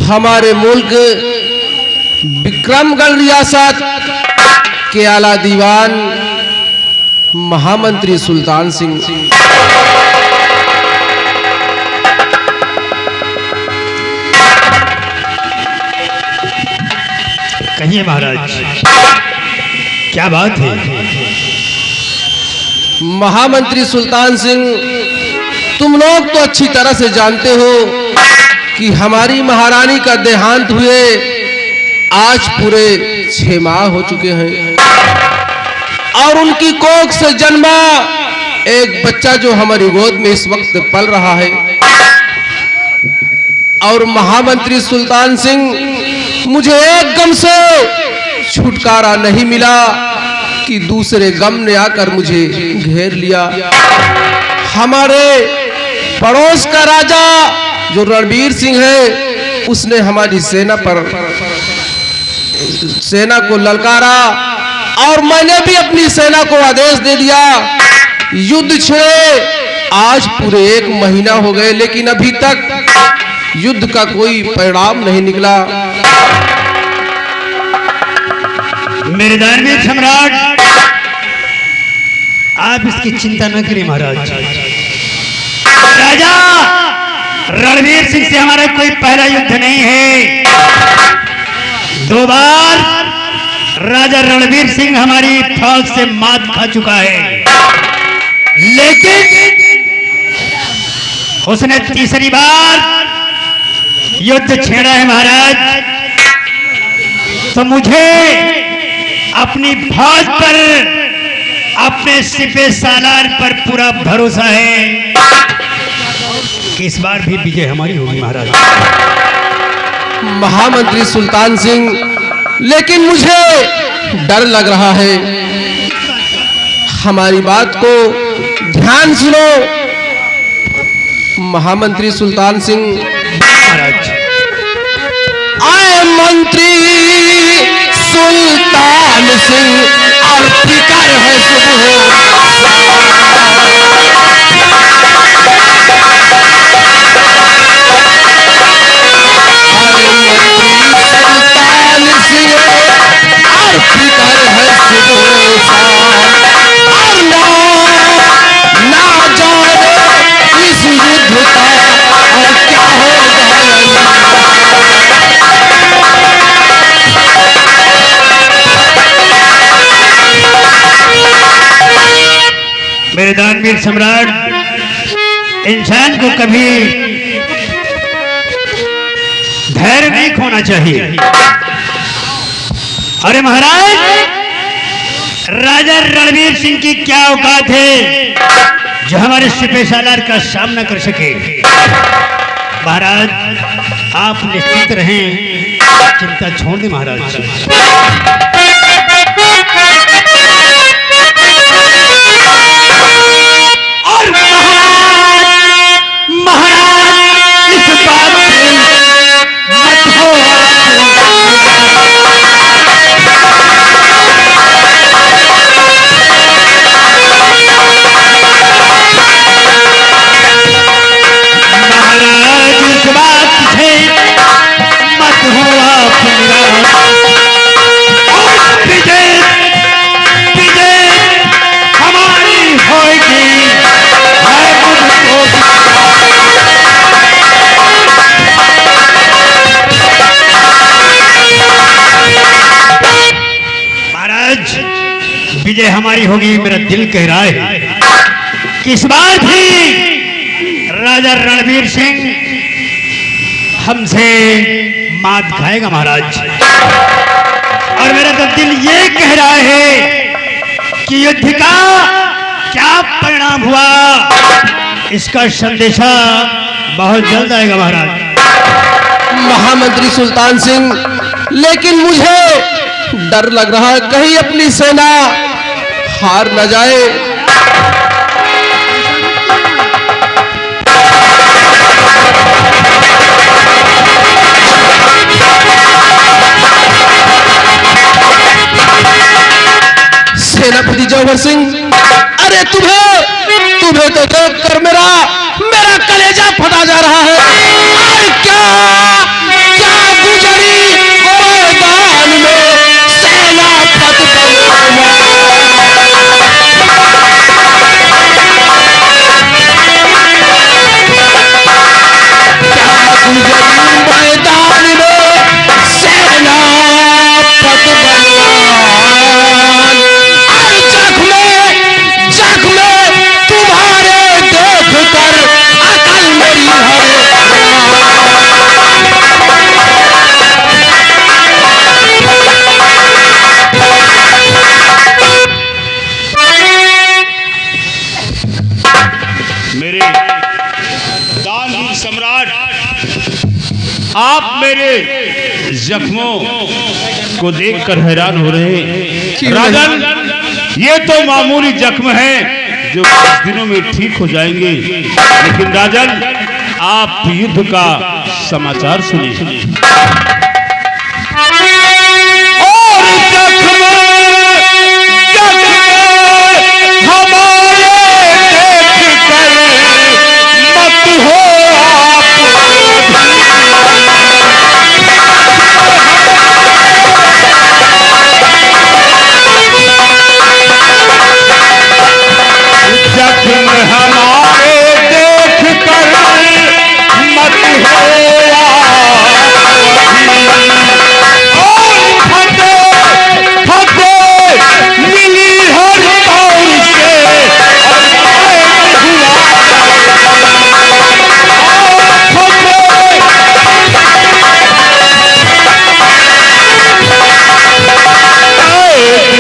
हमारे मुल्क विक्रमगढ़ रियासत के आला दीवान महामंत्री सुल्तान सिंह। कहिए महाराज, क्या बात है? महामंत्री सुल्तान सिंह, तुम लोग तो अच्छी तरह से जानते हो कि हमारी महारानी का देहांत हुए आज पूरे 6 माह हो चुके हैं और उनकी कोख से जन्मा एक बच्चा जो हमारी गोद में इस वक्त पल रहा है। और महामंत्री सुल्तान सिंह, मुझे एक गम से छुटकारा नहीं मिला कि दूसरे गम ने आकर मुझे घेर लिया। हमारे पड़ोस का राजा जो रणवीर सिंह है, उसने हमारी सेना को ललकारा और मैंने भी अपनी सेना को आदेश दे दिया युद्ध छेड़े। आज पूरे 1 महीना हो गए लेकिन अभी तक युद्ध का कोई परिणाम नहीं निकला। मेरे धार्मिक सम्राट, आप इसकी चिंता न करिए महाराज। राजा रणवीर सिंह से हमारा कोई पहला युद्ध नहीं है। 2 बार राजा रणवीर सिंह हमारी फौज से मात खा चुका है, लेकिन उसने तीसरी बार युद्ध छेड़ा है महाराज। तो मुझे अपनी फौज पर, अपने सिपह सालार पर पूरा भरोसा है कि इस बार भी विजय हमारी होगी महाराज। महामंत्री सुल्तान सिंह, लेकिन मुझे डर लग रहा है। हमारी बात को ध्यान सुनो महामंत्री सुल्तान सिंह। महाराज, आए मंत्री सुल्तान सिंह और फिकर है सुबह। मेरे दानवीर सम्राट, इंसान को कभी धैर्य नहीं खोना चाहिए। अरे महाराज, राजा रणवीर सिंह की क्या औकात है जो हमारे सिपह सालार का सामना कर सके? महाराज, आप निश्चित रहें, चिंता छोड़ दें महाराज। विजय हमारी होगी, मेरा दिल कह रहा है कि इस बार भी राजा रणवीर सिंह हमसे मात खाएगा महाराज। और मेरा तो दिल ये कह रहा है कि युद्ध का क्या परिणाम हुआ, इसका संदेशा बहुत जल्द आएगा महाराज। महामंत्री सुल्तान सिंह, लेकिन मुझे डर लग रहा है कहीं अपनी सेना हार न जाए। सेनापति जौहर सिंह, अरे तुम्हें तो देखकर मेरा कलेजा फटा जा रहा है। क्या क्या जख्मों को देखकर हैरान हो रहे हैं। क्यों राजन, ये तो मामूली जख्म है जो कुछ दिनों में ठीक हो जाएंगे, लेकिन राजन आप युद्ध का समाचार सुनिए। और जख्म हमारे देख कर मत हो जख्म हमारे देख कर मत होया और फटे फटे मिली हर कौन से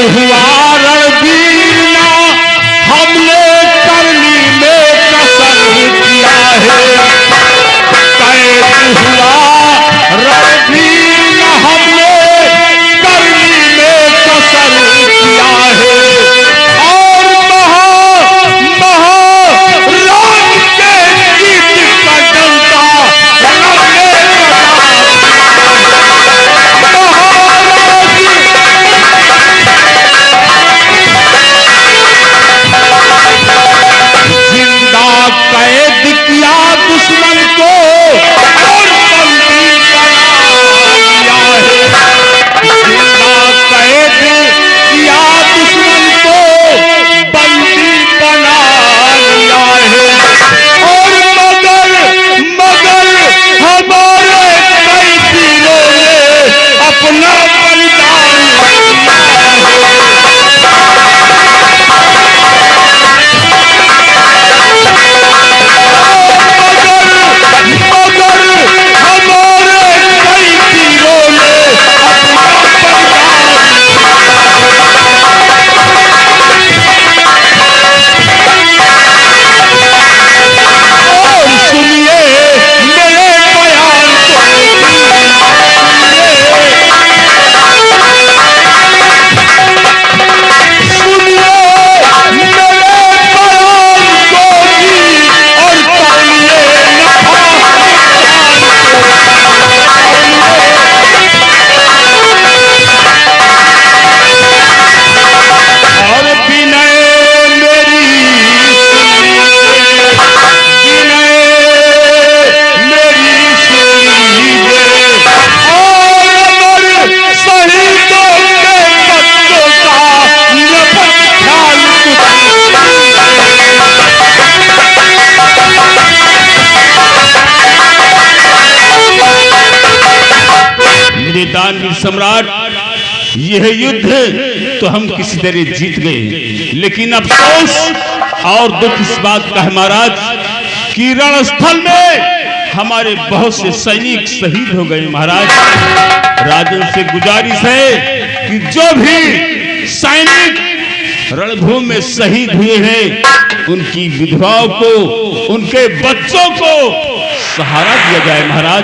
हुआ रणबीरना हमने करनी में कसर किया है। कैद हुआ रणबीरना हमने करनी में कसर किया है। और राम के गीत का डंका हमने जिंदा कैद किया दुश्मन को और बंदी बना लिया है। जिंदा कैद किया दुश्मन को बंदी बना लिया है। और मगर हमारे कैदियों ने अपना बलिदान दिया है। मगर हमारे कैदियों ने अपना और सुनिए मेरे बयान को, सुनिए मेरे बयान को जी और तौलिए नफा और विनय मेरी विनय मेरी सुनिए। और अमर शहीदों के बच्चों का निरपत ख्याल मेरे दानवीर सम्राट, यह युद्ध तो हम किसी तरह जीत गए, लेकिन अफसोस और दुख इस बात का है महाराज कि रणस्थल में हमारे बहुत से सैनिक शहीद हो गए। महाराज राजन से गुजारिश है कि जो भी सैनिक रणभूमि में शहीद हुए हैं उनकी विधवाओं को, उनके बच्चों को सहारा दिया जाए। महाराज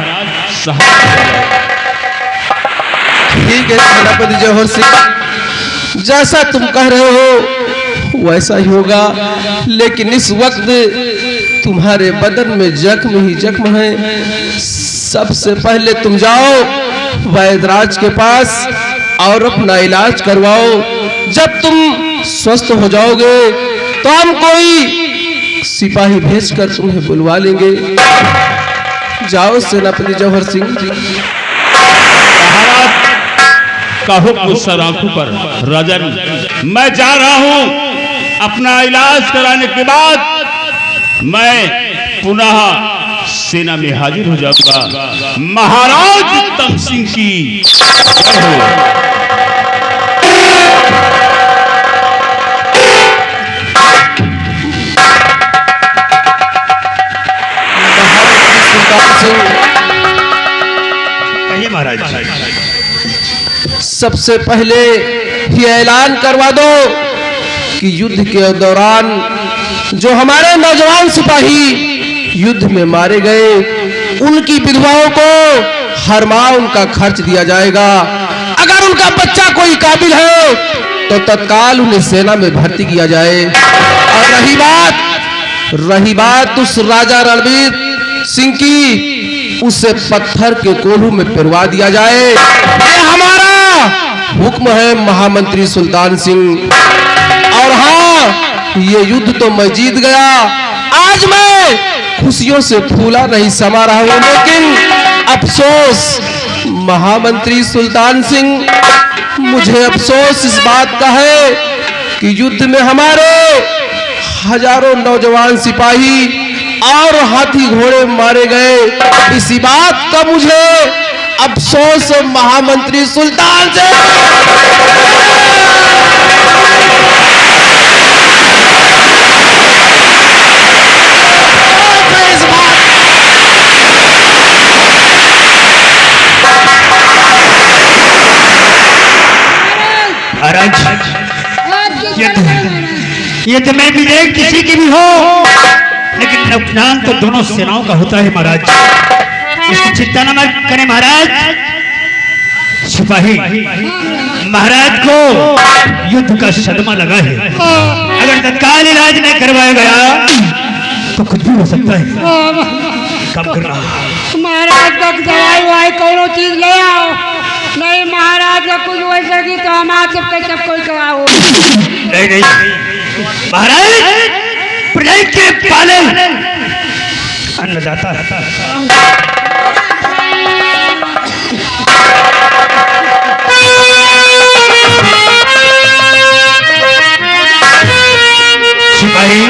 सहारा ठीक है सेनापति जौहर सिंह, जैसा तुम कह रहे हो वैसा ही होगा, लेकिन इस वक्त तुम्हारे बदन में जख्म ही जख्म है। सबसे पहले तुम जाओ वैद्यराज के पास और अपना इलाज करवाओ। जब तुम स्वस्थ हो जाओगे तो हम कोई सिपाही भेजकर तुम्हें बुलवा लेंगे। जाओ सेनापति जौहर सिंह। महाराज का हुक्म सर आंखों पर। राजन, मैं जा रहा हूं, अपना इलाज कराने के बाद मैं पुनः सेना में हाजिर हो जाऊंगा। महाराज उत्तम सिंह की जय हो। कहिए महाराज। सबसे पहले ये ऐलान करवा दो कि युद्ध के दौरान जो हमारे नौजवान सिपाही युद्ध में मारे गए उनकी विधवाओं को हर माह उनका खर्च दिया जाएगा। अगर उनका बच्चा कोई काबिल है तो तत्काल उन्हें सेना में भर्ती किया जाए। और रही बात उस राजा रणवीर सिंह की, उसे पत्थर के कोल्हू में पिरवा दिया जाए। ये हमारा हुक्म है महामंत्री सुल्तान सिंह। और हाँ, ये युद्ध तो मैं जीत गया। आज मैं खुशियों से फूला नहीं समा रहा हूं, लेकिन अफसोस महामंत्री सुल्तान सिंह, मुझे अफसोस इस बात का है कि युद्ध में हमारे हजारों नौजवान सिपाही और हाथी घोड़े मारे गए। इसी बात का मुझे अफसोस महामंत्री सुल्तान से। युद्ध में विजय किसी की भी हो, लेकिन नुकसान तो दोनों सेनाओं का होता है महाराज। इसकी चिंता न मत करें महाराज। सिपाही महाराज को युद्ध का सदमा लगा है। अगर तत्काल इलाज नहीं करवाया गया तो कुछ भी हो सकता है। कब करना महाराज तक दवाई वाई कोनो चीज ले आओ। नहीं महाराज का कुछ हो सकी तो हम आपसे कैसे कोई कराओ। नहीं महाराज, प्रजा के पाले अन्नदाता। सिपाही,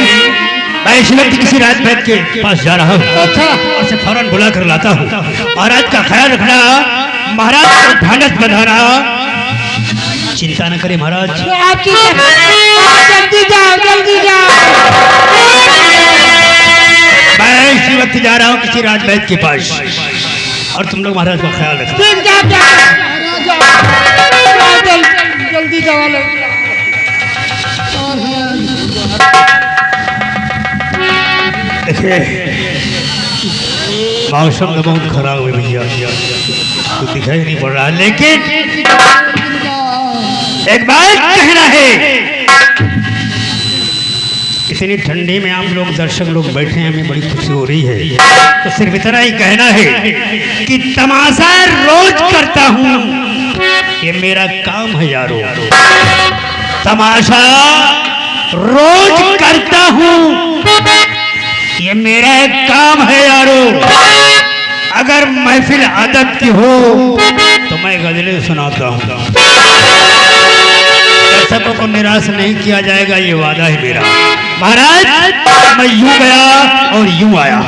मैं इस वक्त किसी राजभक्त के पास जा रहा हूँ और उसे फौरन बुला कर लाता हूँ। महाराज का ख्याल रखना, महाराज को ढांढस बंधाना। चिंता न करें महाराज। जल्दी जाओ जल्दी जाओ। मैं इसी वक्त जा रहा हूँ किसी राजवैद्य के पास, और तुम लोग महाराज का ख्याल रखो। जल्दी दवा लो। देखिए मौसम तो बहुत खराब है भैया, तो दिखाई नहीं पड़ रहा, लेकिन एक बात कहना है। इतनी ठंडी में आप लोग दर्शक लोग बैठे हैं, हमें बड़ी खुशी हो रही है। तो सिर्फ इतना ही कहना है कि तमाशा रोज करता हूँ, ये मेरा काम है यारो। तमाशा रोज करता हूँ, ये मेरा एक काम है यारो। अगर महफिल आदत की हो तो मैं गजलें सुनाता हूँ। दर्शकों को निराश नहीं किया जाएगा, ये वादा है मेरा। महाराज, मैं यूं गया और यूं आया।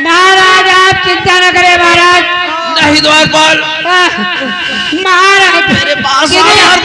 महाराज आप चिंता न करें महाराज। नहीं द्वारपाल, महाराज मेरे पास आ